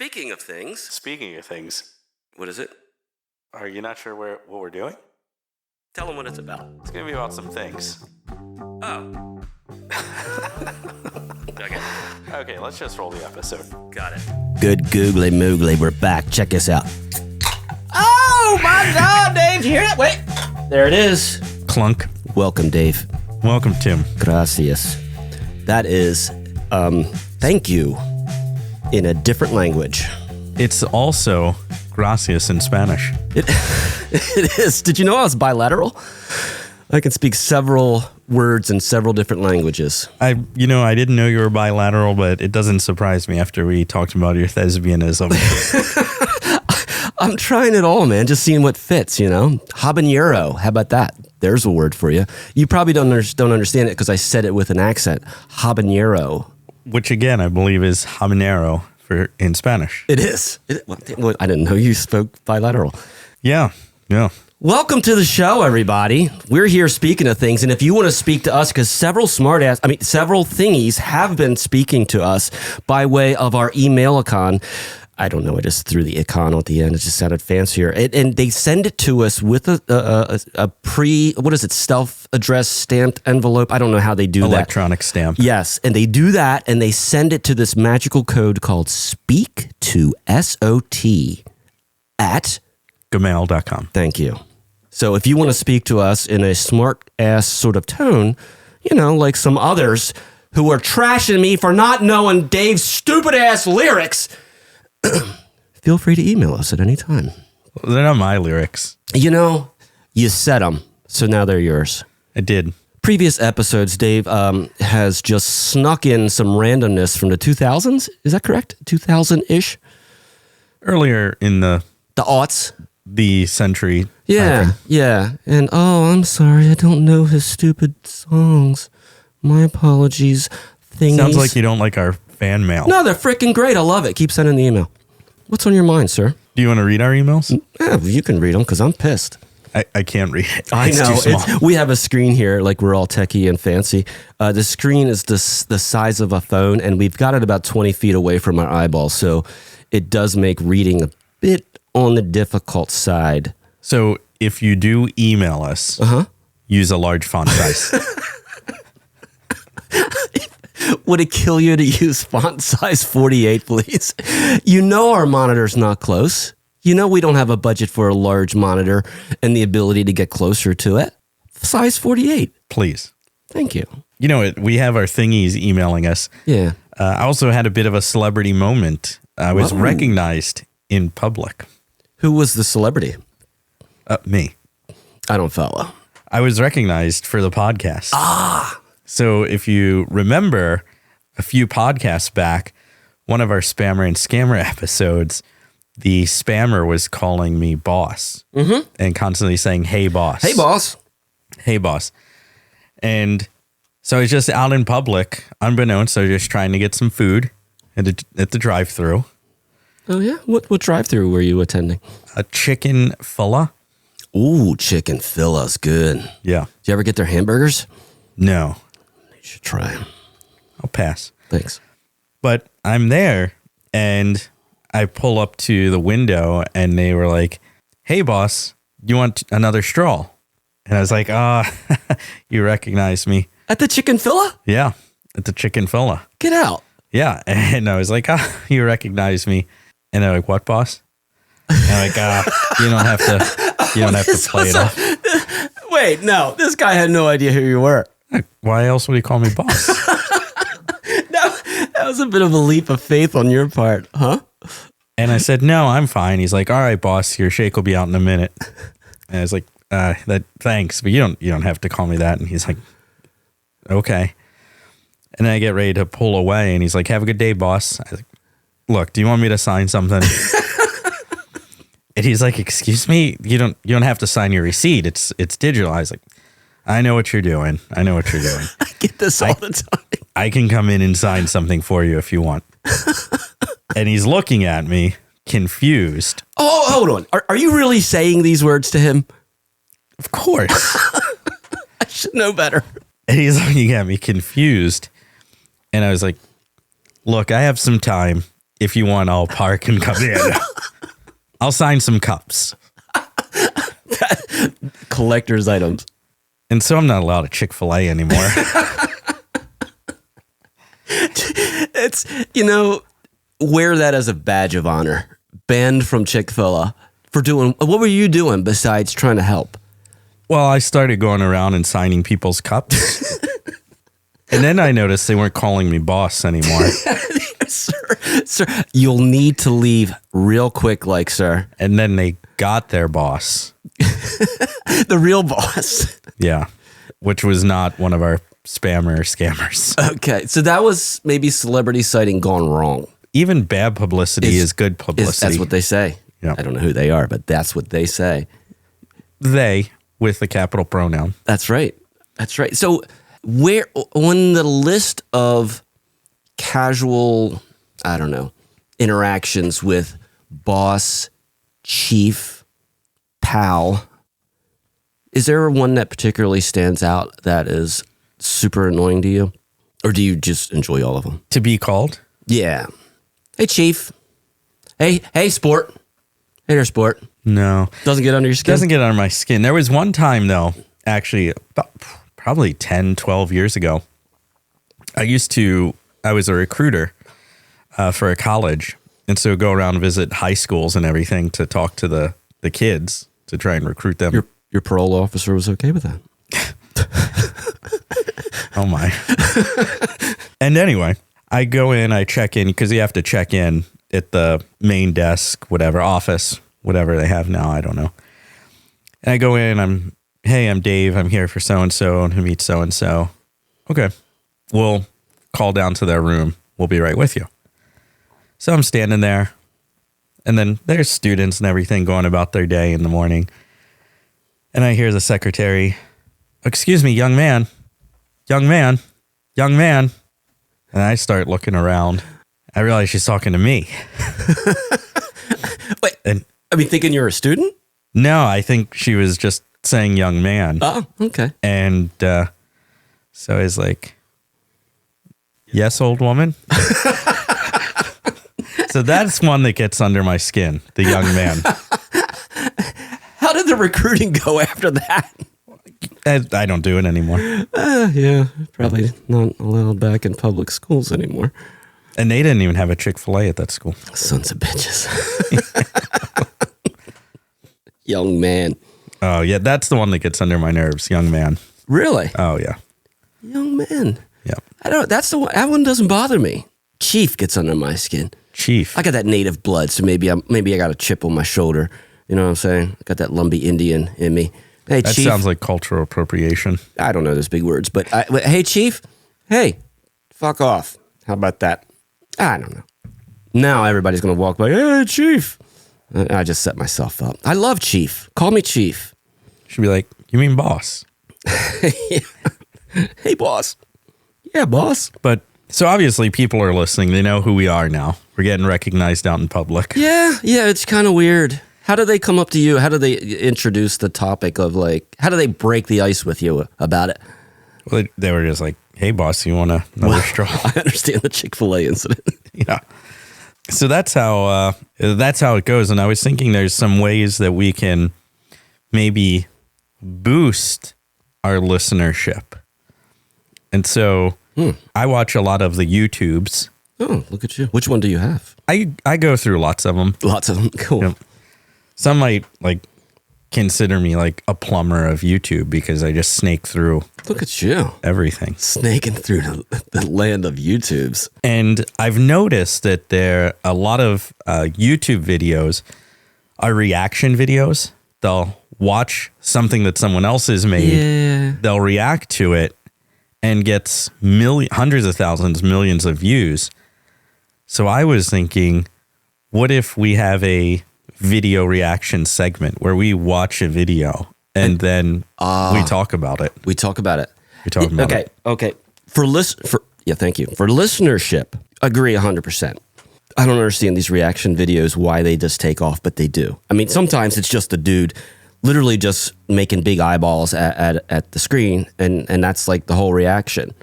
Speaking of things, what is it? Are you not sure what we're doing? Tell them what it's about. It's going to be about some things. Oh. Okay, let's just roll the episode. Got it. Good googly moogly, we're back. Check this out. Oh my God, Dave, you hear that? Wait. There it is. Clunk. Welcome, Dave. Welcome, Tim. Gracias. That is, thank you in a different language. It's also gracias in Spanish. It is. Did you know I was bilateral? I can speak several words in several different languages. I didn't know you were bilateral, but it doesn't surprise me after we talked about your thespianism. I'm trying it all, man. Just seeing what fits, Habanero. How about that? There's a word for you. You probably don't understand it because I said it with an accent. Habanero. Which, again, I believe is habanero in Spanish. It is. Well, I didn't know you spoke bilateral. Yeah. Welcome to the show, everybody. We're here speaking of things, and if you want to speak to us, because several thingies have been speaking to us by way of our email icon. I don't know. I just threw the icon at the end. It just sounded fancier. And they send it to us with a self-addressed stamped envelope. I don't know how they do Electronic stamp. Yes. And they do that, and they send it to this magical code called Speak to SoT at gmail.com. Thank you. So if you want to speak to us in a smart-ass sort of tone, like some others who are trashing me for not knowing Dave's stupid-ass lyrics, feel free to email us at any time. Well, they're not my lyrics. You said them, so now they're yours. I did. Previous episodes, Dave has just snuck in some randomness from the 2000s. Is that correct? 2000-ish? Earlier in the aughts. The century. Yeah. And I'm sorry, I don't know his stupid songs. My apologies. Thingies. Sounds like you don't like our fan mail. No, they're freaking great. I love it. Keep sending the email. What's on your mind, sir? Do you want to read our emails? Yeah, you can read them because I'm pissed. I can't read it. I know. Too small. We have a screen here, like we're all techie and fancy. The screen is the size of a phone, and we've got it about 20 feet away from our eyeballs, so it does make reading a bit on the difficult side. So if you do email us, use a large font size. Would it kill you to use font size 48, please? Our monitor's not close. We don't have a budget for a large monitor and the ability to get closer to it. Size 48. Please. Thank you. We have our thingies emailing us. Yeah. I also had a bit of a celebrity moment. I was recognized in public. Who was the celebrity? Me. I don't follow. I was recognized for the podcast. So if you remember a few podcasts back, one of our spammer and scammer episodes, the spammer was calling me boss and constantly saying, "Hey, boss. Hey, boss. Hey, boss." And so I was just out in public, unbeknownst. I was just trying to get some food at the drive-thru. Oh, yeah? What drive-thru were you attending? A Chick-fil-a. Ooh, Chick-fil-a's good. Yeah. Did you ever get their hamburgers? No. You should try them. I'll pass. Thanks. But I'm there, and I pull up to the window, and they were like, "Hey, boss, you want another straw?" And I was like, you recognize me. At the Chick-fil-a? Yeah, at the Chick-fil-a. Get out. Yeah, and I was like, you recognize me. And they're like, "What, boss?" And I'm like, you don't have to play it off. Wait, no, this guy had no idea who you were. Why else would he call me boss? That was a bit of a leap of faith on your part, huh? And I said, "No, I'm fine." He's like, "All right, boss, your shake will be out in a minute." And I was like, thanks, but you don't have to call me that." And he's like, "Okay." And then I get ready to pull away, and he's like, "Have a good day, boss." I was like, "Look, do you want me to sign something?" And he's like, "Excuse me, you don't have to sign your receipt. It's digital." I was like, I know what you're doing. I get this all the time. I can come in and sign something for you if you want. And he's looking at me, confused. Oh, hold on. Are you really saying these words to him? Of course. I should know better. And he's looking at me, confused. And I was like, "Look, I have some time. if you want, I'll park and come in. I'll sign some cups. Collector's items. And so I'm not allowed at Chick-fil-A anymore. It's, wear that as a badge of honor. Banned from Chick-fil-a for doing, what were you doing besides trying to help? Well, I started going around and signing people's cups. And then I noticed they weren't calling me boss anymore. Sir, you'll need to leave real quick, sir. And then they got their boss. The real boss. Yeah. Which was not one of our spammer or scammers. Okay. So that was maybe celebrity sighting gone wrong. Even bad publicity is good publicity. That's what they say. Yeah. I don't know who they are, but that's what they say. They, with the capital pronoun. That's right. That's right. So where on the list of casual, I don't know, interactions with boss, chief, pal, is there one that particularly stands out that is super annoying to you? Or do you just enjoy all of them? To be called? Yeah. Hey, chief. Hey, sport. Hey there, sport. No. Doesn't get under your skin? Doesn't get under my skin. There was one time, though, actually, about probably 10, 12 years ago. I was a recruiter for a college. And so go around and visit high schools and everything to talk to the kids to try and recruit them. Your parole officer was okay with that. Oh, my. And anyway, I go in, I check in because you have to check in at the main desk, whatever, office, whatever they have now. I don't know. And I go in, I'm Dave. I'm here for so-and-so to meet so-and-so. Okay. We'll call down to their room. We'll be right with you. So I'm standing there. And then there's students and everything going about their day in the morning. And I hear the secretary, "Excuse me, young man. Young man. Young man." And I start looking around. I realize she's talking to me. Wait, And thinking you're a student? no, I think she was just saying young man. Oh, okay. And so I was like, "Yes, old woman." So that's one that gets under my skin, the young man. How did the recruiting go after that? I don't do it anymore. Yeah, probably not allowed back in public schools anymore. And they didn't even have a Chick-fil-A at that school. Sons of bitches. Young man. Oh, yeah, that's the one that gets under my nerves, young man. Really? Oh, yeah. Young man. Yeah. That's the one. That one doesn't bother me. Chief gets under my skin. Chief. I got that native blood, so maybe I got a chip on my shoulder. You know what I'm saying? I got that Lumbee Indian in me. Hey, That Chief. sounds like cultural appropriation. I don't know those big words, but hey, Chief. Hey, fuck off. How about that? I don't know. Now everybody's going to walk by, "Hey, Chief." I just set myself up. I love Chief. Call me Chief. Should be like, "You mean boss?" Hey, boss. Yeah, boss. But so obviously people are listening. They know who we are now. We're getting recognized out in public. Yeah, it's kind of weird. How do they come up to you? How do they introduce the topic of how do they break the ice with you about it? Well, they were just like, "Hey, boss, you want another straw?" I understand the Chick-fil-A incident. Yeah. So that's how it goes. And I was thinking there's some ways that we can maybe boost our listenership. And so I watch a lot of the YouTubes. Oh, look at you. Which one do you have? I go through lots of them. Lots of them. Cool. Yep. Some might consider me like a plumber of YouTube because I just snake through Look at you. everything. Snaking through the land of YouTubes. And I've noticed that a lot of YouTube videos are reaction videos. They'll watch something that someone else has made. Yeah. They'll react to it and gets hundreds of thousands, millions of views. So I was thinking, what if we have a video reaction segment where we watch a video and then we talk about it? We talk about it. We talk about it. Okay. Thank you. For listenership, agree 100%. I don't understand these reaction videos, why they just take off, but they do. I mean, sometimes it's just a dude literally just making big eyeballs at the screen, and that's like the whole reaction.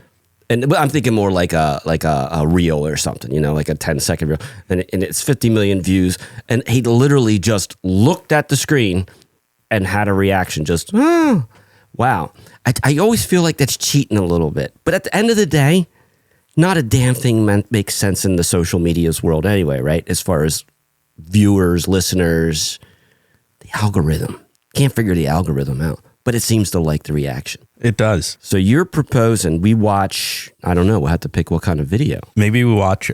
And I'm thinking more like a reel or something, like a 10-second reel, and it's 50 million views. And he literally just looked at the screen and had a reaction. Just wow. I always feel like that's cheating a little bit. But at the end of the day, not a damn thing makes sense in the social media's world anyway, right? As far as viewers, listeners, the algorithm. Can't figure the algorithm out, but it seems to like the reaction. It does. So you're proposing we watch, I don't know, we'll have to pick what kind of video. Maybe we watch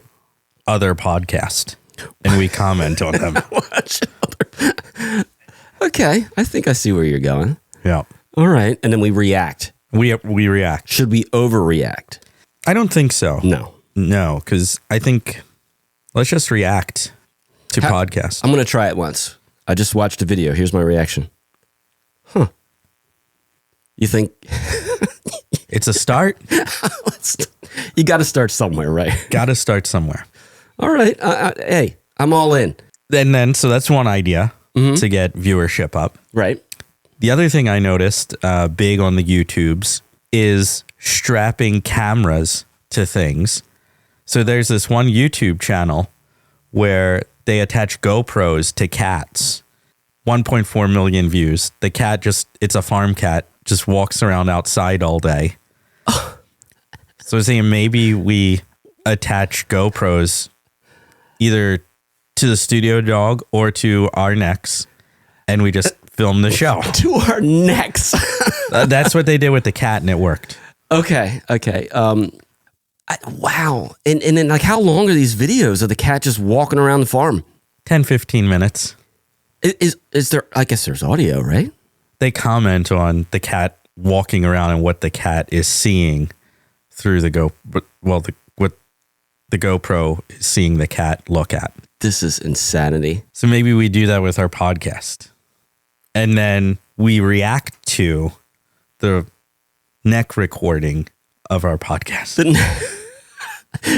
other podcasts and we comment on them. Okay, I think I see where you're going. Yeah. All right, and then we react. We react. Should we overreact? I don't think so. No, because I think let's just react to podcasts. I'm going to try it once. I just watched a video. Here's my reaction. Huh. You think... It's a start. You got to start somewhere, right? Got to start somewhere. All right. Hey, I'm all in. And then, so that's one idea to get viewership up. Right. The other thing I noticed big on the YouTubes is strapping cameras to things. So there's this one YouTube channel where they attach GoPros to cats. 1.4 million views. The cat it's a farm cat, just walks around outside all day. So I was saying maybe we attach GoPros either to the studio dog or to our necks and we just film the show. To our necks. That's what they did with the cat and it worked. Okay. Wow. And then like how long are these videos of the cat just walking around the farm? 10, 15 minutes. Is there, I guess there's audio, right? They comment on the cat walking around and what the cat is seeing through what the GoPro is seeing the cat look at. This is insanity. So maybe we do that with our podcast. And then we react to the neck recording of our podcast.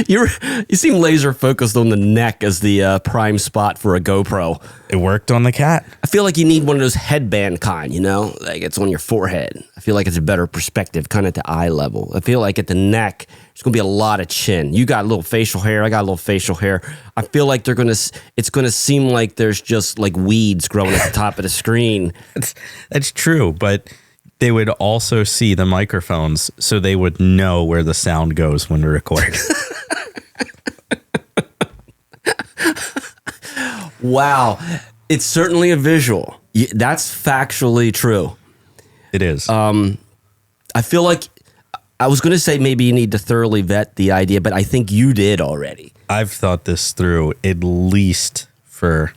You seem laser focused on the neck as the prime spot for a GoPro. It worked on the cat. I feel like you need one of those headband kind, like it's on your forehead. I feel like it's a better perspective, kind of at the eye level. I feel like at the neck, there's going to be a lot of chin. You got a little facial hair. I got a little facial hair. I feel like it's going to seem like there's just like weeds growing at the top of the screen. That's true, but they would also see the microphones, so they would know where the sound goes when we record. Wow. It's certainly a visual. That's factually true. It is. I feel like I was going to say maybe you need to thoroughly vet the idea, but I think you did already. I've thought this through at least for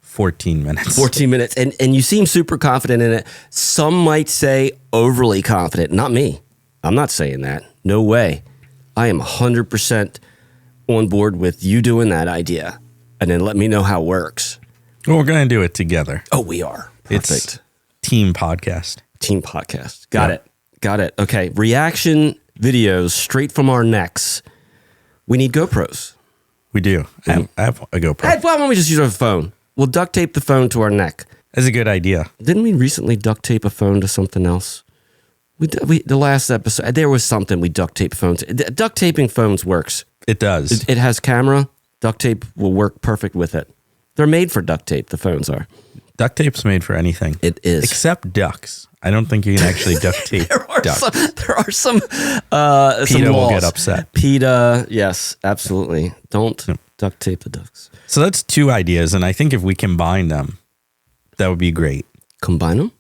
14 minutes. 14 minutes. And you seem super confident in it. Some might say overly confident. Not me. I'm not saying that. No way. I am 100% on board with you doing that idea. And then let me know how it works. Well, we're going to do it together. Oh, we are. Perfect. It's team podcast. Team podcast. Got it. Okay. Reaction videos straight from our necks. We need GoPros. We do. I have a GoPro. Why don't we just use our phone? We'll duct tape the phone to our neck. That's a good idea. Didn't we recently duct tape a phone to something else? The last episode, there was something we duct tape phones. Duct taping phones works. It does. It has camera. Duct tape will work perfect with it. They're made for duct tape. The phones are. Duct tape's made for anything. It is. Except ducks. I don't think you can actually duct tape ducks. There are some PETA will laws. get upset. PETA, yes, absolutely. Don't duct tape the ducks. So that's two ideas, and I think if we combine them, that would be great. Combine them?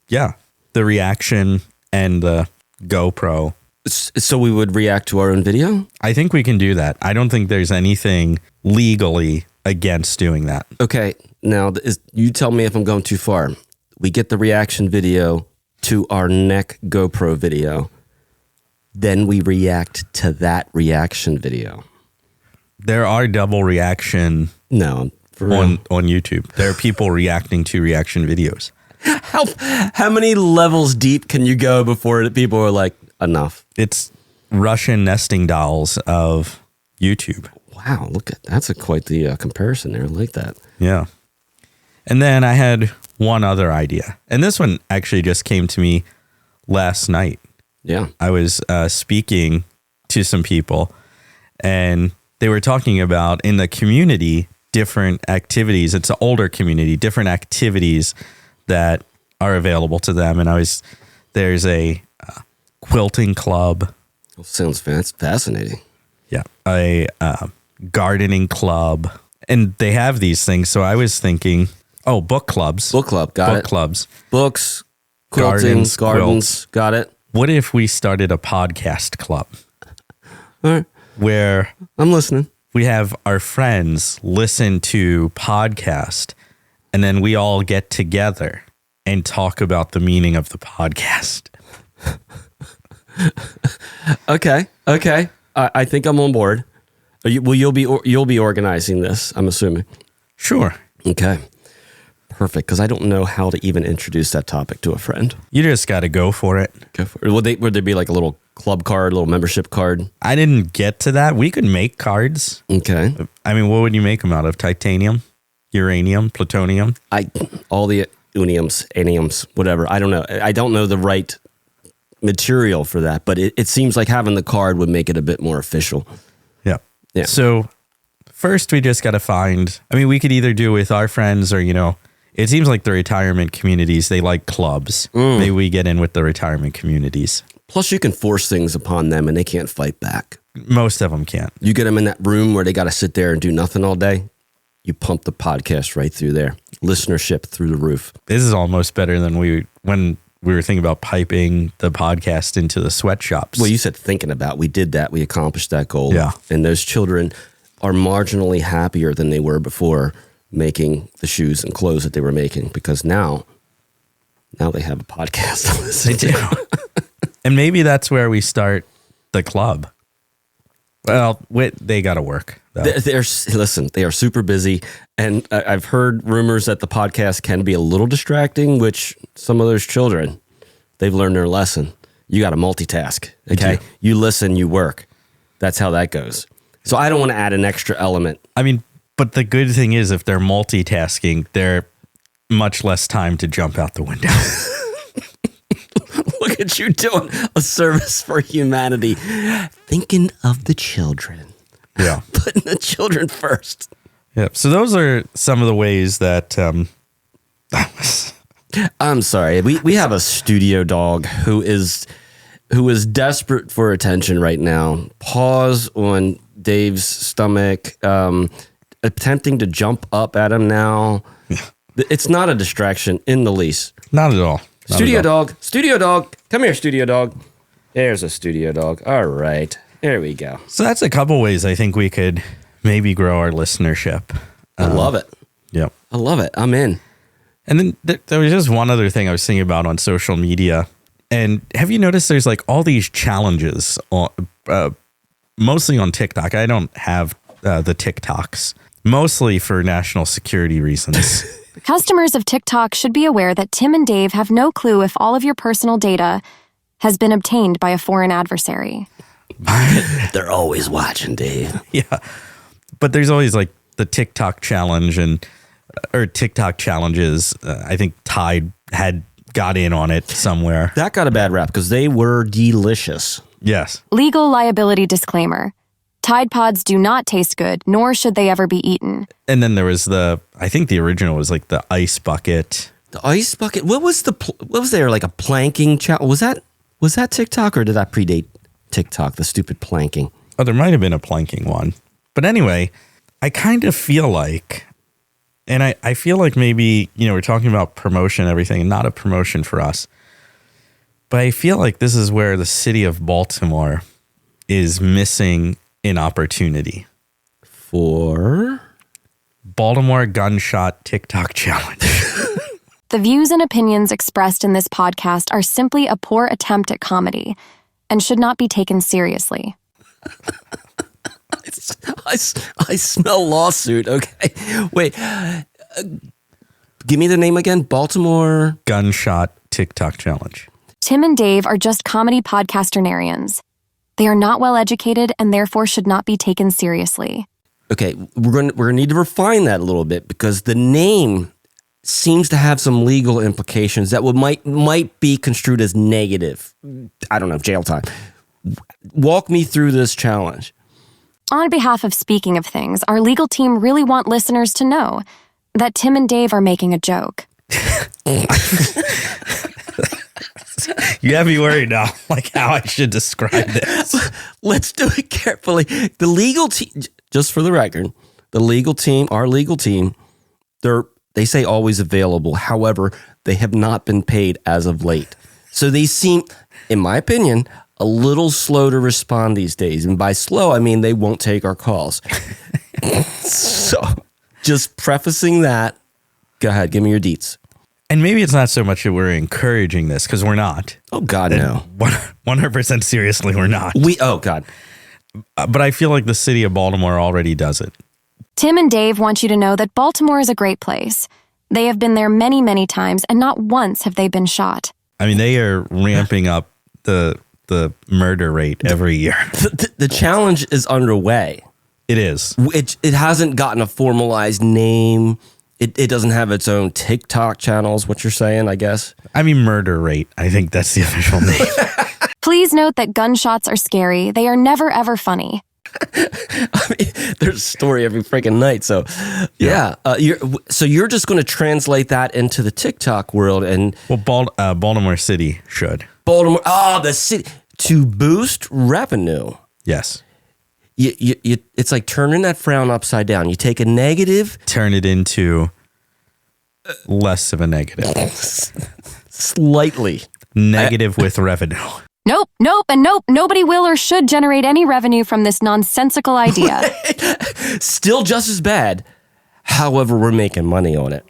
Yeah. The reaction and the GoPro. So we would react to our own video? I think we can do that. I don't think there's anything legally against doing that. Okay. Now, you tell me if I'm going too far. We get the reaction video to our neck GoPro video. Then we react to that reaction video. There are double reaction No, for on YouTube. There are people reacting to reaction videos. How many levels deep can you go before people are like, enough? It's Russian nesting dolls of YouTube. Wow, that's quite the comparison there. I like that. Yeah. And then I had one other idea. And this one actually just came to me last night. Yeah. I was speaking to some people, and they were talking about in the community different activities. It's an older community, different activities that are available to them. And there's a quilting club. Sounds fascinating. Yeah. A gardening club. And they have these things. So I was thinking, book clubs. Book club, got it. Book clubs. Books, quilting, gardens, quilts. got it. What if we started a podcast club? All right. Where I'm listening. we have our friends listen to podcast, and then we all get together and talk about the meaning of the podcast. Okay. I think I'm on board. You'll be organizing this, I'm assuming. Sure. Okay. Perfect. Because I don't know how to even introduce that topic to a friend. You just got to go for it. Go for it. Would there be like a little club card, a little membership card? I didn't get to that. We could make cards. Okay. I mean, what would you make them out of? Titanium, uranium, plutonium? All the uniums, aniums, whatever. I don't know. I don't know the right material for that, but it seems like having the card would make it a bit more official. Yeah. So first we just got to find, we could either do with our friends or, it seems like the retirement communities, they like clubs. Maybe we get in with the retirement communities. Plus you can force things upon them and they can't fight back. Most of them can't. You get them in that room where they got to sit there and do nothing all day. You pump the podcast right through there. Listenership through the roof. This is almost better than when we were thinking about piping the podcast into the sweatshops. Well, you said thinking about. We did that. We accomplished that goal. Yeah. And those children are marginally happier than they were before making the shoes and clothes that they were making, because now they have a podcast to listen to. And maybe that's where we start the club. Well, they got to work. Listen, they are super busy. And I've heard rumors that the podcast can be a little distracting, which some of those children, they've learned their lesson. You got to multitask. Okay. You listen, you work. That's how that goes. So I don't want to add an extra element. But the good thing is if they're multitasking, they're much less time to jump out the window. Look at you doing a service for humanity. Thinking of the children. Yeah. Putting the children first. Yeah. So those are some of the ways that I'm sorry. We have a studio dog who is desperate for attention right now. Paws on Dave's stomach, attempting to jump up at him now. It's not a distraction in the least. Not at all. Studio dog. Come here, studio dog. There's a studio dog. All right. There we go. So that's a couple ways I think we could maybe grow our listenership. I love it. Yep. I love it. I'm in. And then there was just one other thing I was thinking about on social media. And have you noticed there's like all these challenges, mostly on TikTok? I don't have the TikToks, mostly for national security reasons. Customers of TikTok should be aware that Tim and Dave have no clue if all of your personal data has been obtained by a foreign adversary. They're always watching, Dave. Yeah. But there's always like the TikTok challenge or TikTok challenges. I think Tide got in on it somewhere. That got a bad rap because they were delicious. Yes. Legal liability disclaimer. Tide Pods do not taste good, nor should they ever be eaten. And then there was I think the original was like the ice bucket. The ice bucket? What was there, like a planking challenge? Was that TikTok or did that predate TikTok, the stupid planking? Oh, there might have been a planking one. But anyway, I kind of feel like, and I feel like maybe, we're talking about promotion and everything, and not a promotion for us. But I feel like this is where the city of Baltimore is missing an opportunity. For? Baltimore Gunshot TikTok Challenge. The views and opinions expressed in this podcast are simply a poor attempt at comedy and should not be taken seriously. I smell lawsuit. Okay. Wait. Give me the name again. Baltimore Gunshot TikTok Challenge. Tim and Dave are just comedy podcasternarians. They are not well educated and therefore should not be taken seriously. Okay, we're gonna need to refine that a little bit because the name seems to have some legal implications that might be construed as negative. I don't know, jail time. Walk me through this challenge. On behalf of Speaking of Things, our legal team really want listeners to know that Tim and Dave are making a joke. You have me worried now, like how I should describe this. Let's do it carefully. The legal team, just for the record, the legal team, our legal team, they say always available. However, they have not been paid as of late. So they seem, in my opinion, a little slow to respond these days. And by slow, I mean they won't take our calls. So just prefacing that, go ahead, give me your deets. And maybe it's not so much that we're encouraging this, because we're not. Oh, God, no. 100% seriously, we're not. Oh, God. But I feel like the city of Baltimore already does it. Tim and Dave want you to know that Baltimore is a great place. They have been there many, many times, and not once have they been shot. I mean, they are ramping up the murder rate every year. The challenge is underway. It is. It hasn't gotten a formalized name. It doesn't have its own TikTok channels, what you're saying, I guess. I mean, murder rate. I think that's the official name. Please note that gunshots are scary. They are never, ever funny. I mean, there's a story every freaking night. So, yeah. You're just going to translate that into the TikTok world. And Well, Baltimore City should. Baltimore, the city, to boost revenue. Yes. It's like turning that frown upside down. You take a negative, Turn it into less of a negative. slightly. Negative with revenue. Nope, and nope. Nobody will or should generate any revenue from this nonsensical idea. Still just as bad. However, we're making money on it.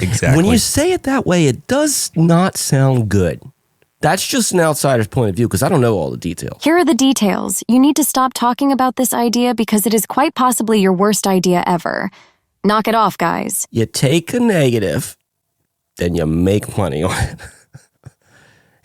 Exactly. When you say it that way, it does not sound good. That's just an outsider's point of view because I don't know all the details. Here are the details. You need to stop talking about this idea because it is quite possibly your worst idea ever. Knock it off, guys. You take a negative, then you make money on it.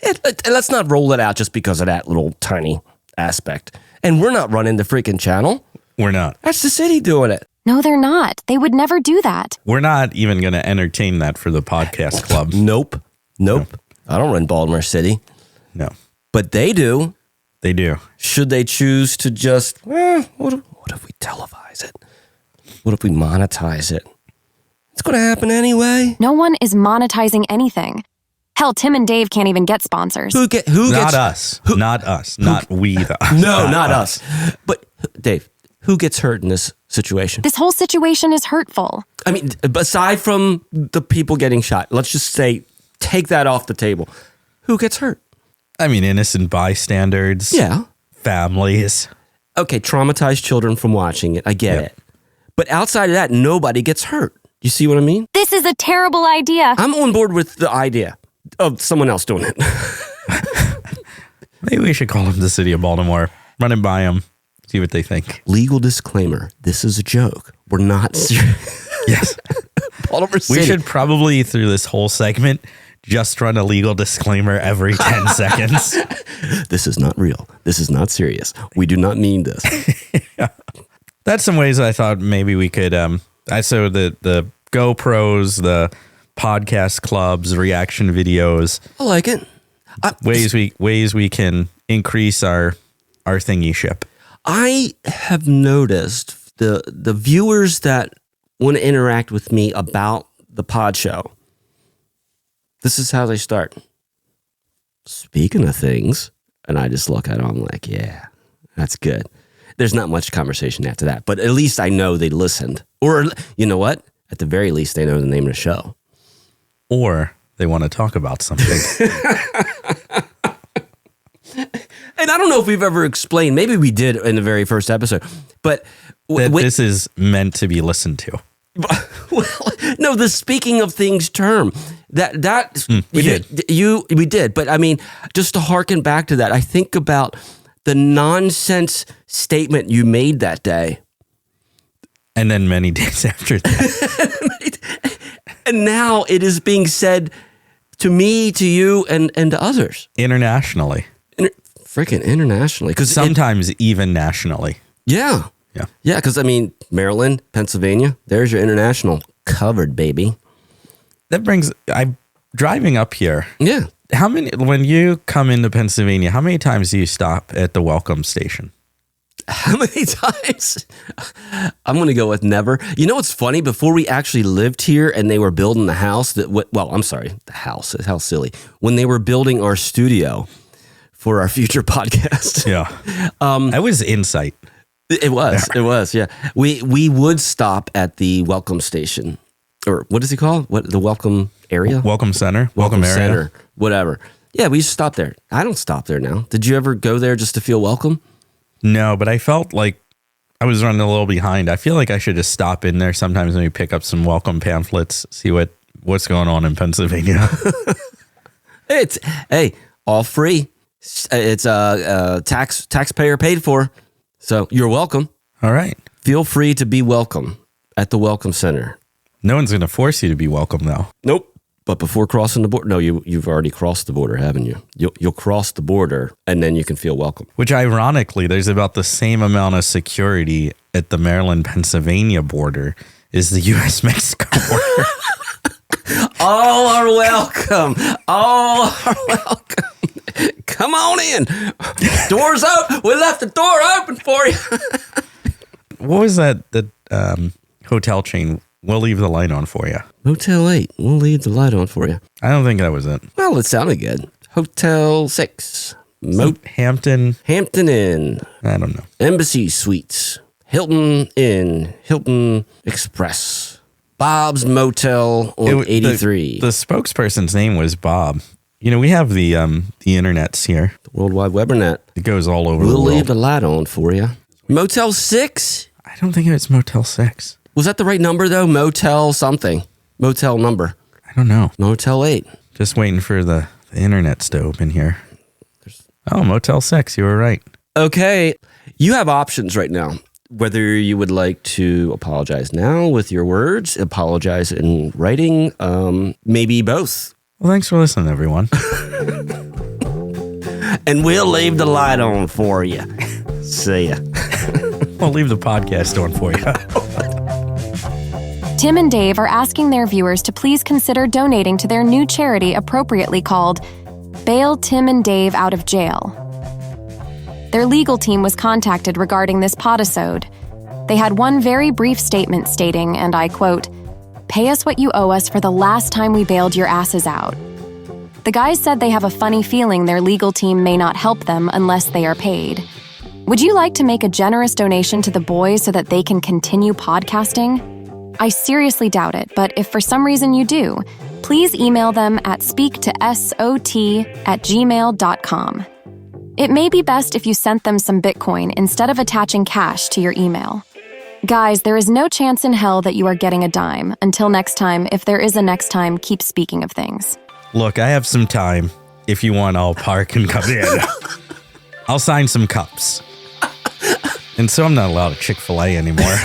And let's not roll it out just because of that little tiny aspect. And we're not running the freaking channel. We're not. That's the city doing it. No, they're not. They would never do that. We're not even going to entertain that for the podcast club. Nope. I don't run Baltimore City. No. But they do. They do. Should they choose to just, what if we televise it? What if we monetize it? It's going to happen anyway. No one is monetizing anything. Hell, Tim and Dave can't even get sponsors. Who Not gets us. Not us. Not we. No, not us. But Dave, who gets hurt in this situation? This whole situation is hurtful. I mean, aside from the people getting shot, let's just say, take that off the table. Who gets hurt? I mean, innocent bystanders. Yeah. Families. Okay, traumatized children from watching it. I get Yep. it. But outside of that, nobody gets hurt. You see what I mean? This is a terrible idea. I'm on board with the idea of someone else doing it. Maybe we should call them the city of Baltimore. Run it by them. See what they think. Legal disclaimer. This is a joke. We're not serious. Yes. Baltimore City. We should probably, through this whole segment, just run a legal disclaimer every 10 seconds. This is not real. This is not serious. We do not mean this. That's some ways I thought maybe we could, so the GoPros, the podcast clubs, reaction videos. I like it. Ways we can increase our thingy ship. I have noticed the viewers that want to interact with me about the pod show. This is how they start. Speaking of things, and I just look at them, I'm like, yeah, that's good. There's not much conversation after that, but at least I know they listened. Or, you know what? At the very least, they know the name of the show. Or they want to talk about something. And I don't know if we've ever explained, maybe we did in the very first episode, but this is meant to be listened to. Well, no, the speaking of things term we did. But I mean, just to harken back to that, I think about the nonsense statement you made that day. And then many days after that. And now it is being said to me, to you, and to others. Internationally. Freaking internationally. Sometimes even nationally. Yeah. Yeah. Yeah, because I mean, Maryland, Pennsylvania, there's your international covered, baby. That brings, I'm driving up here. Yeah. when you come into Pennsylvania, how many times do you stop at the welcome station? How many times? I'm going to go with never. You know what's funny? Before we actually lived here and they were building the house, the house. How silly. When they were building our studio for our future podcast. Yeah. That was insight. It was, yeah. We would stop at the welcome station. Or what is it called? What, the welcome area? Welcome center. Welcome area. Center. Whatever. Yeah, we used to stop there. I don't stop there now. Did you ever go there just to feel welcome? No, but I felt like I was running a little behind. I feel like I should just stop in there sometimes, maybe pick up some welcome pamphlets, see what's going on in Pennsylvania. It's all free. It's taxpayer paid for. So you're welcome. All right. Feel free to be welcome at the Welcome Center. No one's going to force you to be welcome, though. Nope. But before crossing the border, no, you've already crossed the border, haven't you? You'll cross the border and then you can feel welcome. Which ironically, there's about the same amount of security at the Maryland-Pennsylvania border as the U.S.-Mexico border. All are welcome. All are welcome. Come on in. Doors open. We left the door open for you. What was that hotel chain? We'll leave the light on for you. Motel 8. We'll leave the light on for you. I don't think that was it. Well, it sounded good. Hotel 6. Hampton Inn. I don't know. Embassy Suites. Hilton Inn. Hilton Express. Bob's Motel on 83. The spokesperson's name was Bob. You know, we have the internets here. The World Wide Webernet. It goes all over the We'll world. leave the light on for you. Motel 6? I don't think it's Motel 6. Was that the right number, though? Motel something. Motel number. I don't know. Motel 8. Just waiting for the internets to open here. Oh, Motel 6. You were right. Okay. You have options right now. Whether you would like to apologize now with your words, apologize in writing, maybe both. Well, thanks for listening, everyone. And we'll leave the light on for you. See ya. We'll leave the podcast on for you. Tim and Dave are asking their viewers to please consider donating to their new charity appropriately called Bail Tim and Dave Out of Jail. Their legal team was contacted regarding this podisode. They had one very brief statement stating, and I quote, "Pay us what you owe us for the last time we bailed your asses out." The guys said they have a funny feeling their legal team may not help them unless they are paid. Would you like to make a generous donation to the boys so that they can continue podcasting? I seriously doubt it, but if for some reason you do, please email them at speaktosot@gmail.com. It may be best if you sent them some Bitcoin instead of attaching cash to your email. Guys, there is no chance in hell that you are getting a dime. Until next time, if there is a next time, keep speaking of things. Look, I have some time. If you want, I'll park and come in. I'll sign some cups. And so I'm not allowed at Chick-fil-a anymore.